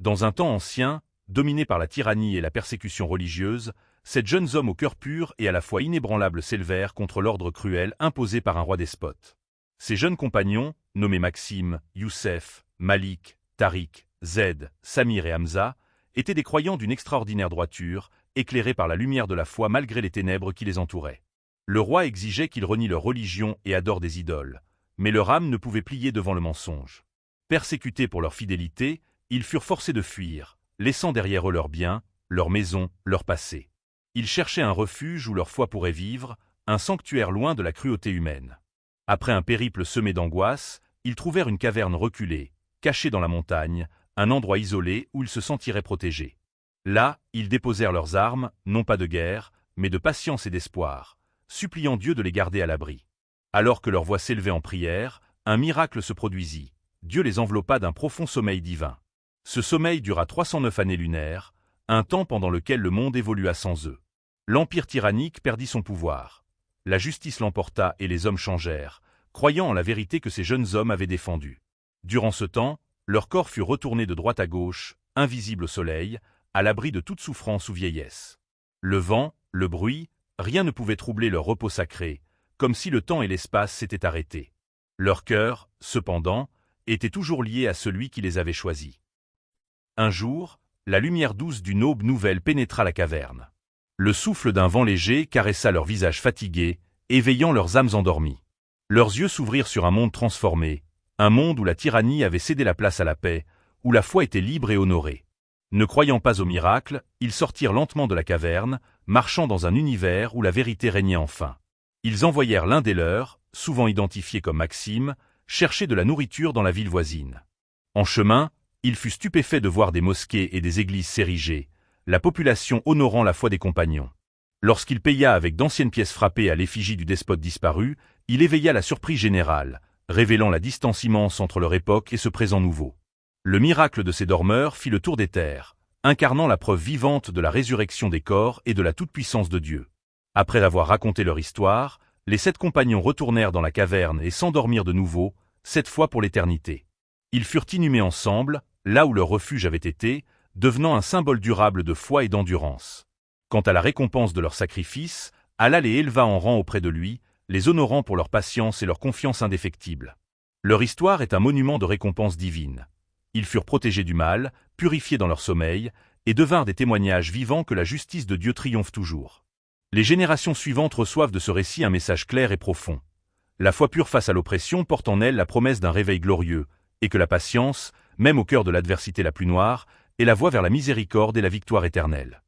Dans un temps ancien, dominé par la tyrannie et la persécution religieuse, sept jeunes hommes au cœur pur et à la fois inébranlables s'élevèrent contre l'ordre cruel imposé par un roi despote. Ces jeunes compagnons, nommés Maxime, Youssef, Malik, Tariq, Zaid, Samir et Hamza, étaient des croyants d'une extraordinaire droiture, éclairés par la lumière de la foi malgré les ténèbres qui les entouraient. Le roi exigeait qu'ils renient leur religion et adorent des idoles, mais leur âme ne pouvait plier devant le mensonge. Persécutés pour leur fidélité, ils furent forcés de fuir, laissant derrière eux leurs biens, leurs maisons, leur passé. Ils cherchaient un refuge où leur foi pourrait vivre, un sanctuaire loin de la cruauté humaine. Après un périple semé d'angoisse, ils trouvèrent une caverne reculée, cachée dans la montagne, un endroit isolé où ils se sentiraient protégés. Là, ils déposèrent leurs armes, non pas de guerre, mais de patience et d'espoir, suppliant Dieu de les garder à l'abri. Alors que leur voix s'élevait en prière, un miracle se produisit. Dieu les enveloppa d'un profond sommeil divin. Ce sommeil dura 309 années lunaires, un temps pendant lequel le monde évolua sans eux. L'empire tyrannique perdit son pouvoir. La justice l'emporta et les hommes changèrent, croyant en la vérité que ces jeunes hommes avaient défendue. Durant ce temps, leurs corps furent retournés de droite à gauche, invisibles au soleil, à l'abri de toute souffrance ou vieillesse. Le vent, le bruit, rien ne pouvait troubler leur repos sacré, comme si le temps et l'espace s'étaient arrêtés. Leur cœur, cependant, était toujours lié à celui qui les avait choisis. Un jour, la lumière douce d'une aube nouvelle pénétra la caverne. Le souffle d'un vent léger caressa leurs visages fatigués, éveillant leurs âmes endormies. Leurs yeux s'ouvrirent sur un monde transformé, un monde où la tyrannie avait cédé la place à la paix, où la foi était libre et honorée. Ne croyant pas au miracle, ils sortirent lentement de la caverne, marchant dans un univers où la vérité régnait enfin. Ils envoyèrent l'un des leurs, souvent identifié comme Maxime, chercher de la nourriture dans la ville voisine. En chemin, il fut stupéfait de voir des mosquées et des églises s'ériger, la population honorant la foi des compagnons. Lorsqu'il paya avec d'anciennes pièces frappées à l'effigie du despote disparu, il éveilla la surprise générale, révélant la distance immense entre leur époque et ce présent nouveau. Le miracle de ces dormeurs fit le tour des terres, incarnant la preuve vivante de la résurrection des corps et de la toute-puissance de Dieu. Après avoir raconté leur histoire, les 7 compagnons retournèrent dans la caverne et s'endormirent de nouveau, cette fois pour l'éternité. Ils furent inhumés ensemble, là où leur refuge avait été, devenant un symbole durable de foi et d'endurance. Quant à la récompense de leur sacrifice, Allah les éleva en rang auprès de lui, les honorant pour leur patience et leur confiance indéfectible. Leur histoire est un monument de récompense divine. Ils furent protégés du mal, purifiés dans leur sommeil, et devinrent des témoignages vivants que la justice de Dieu triomphe toujours. Les générations suivantes reçoivent de ce récit un message clair et profond. La foi pure face à l'oppression porte en elle la promesse d'un réveil glorieux, et que la patience, même au cœur de l'adversité la plus noire, est la voie vers la miséricorde et la victoire éternelle.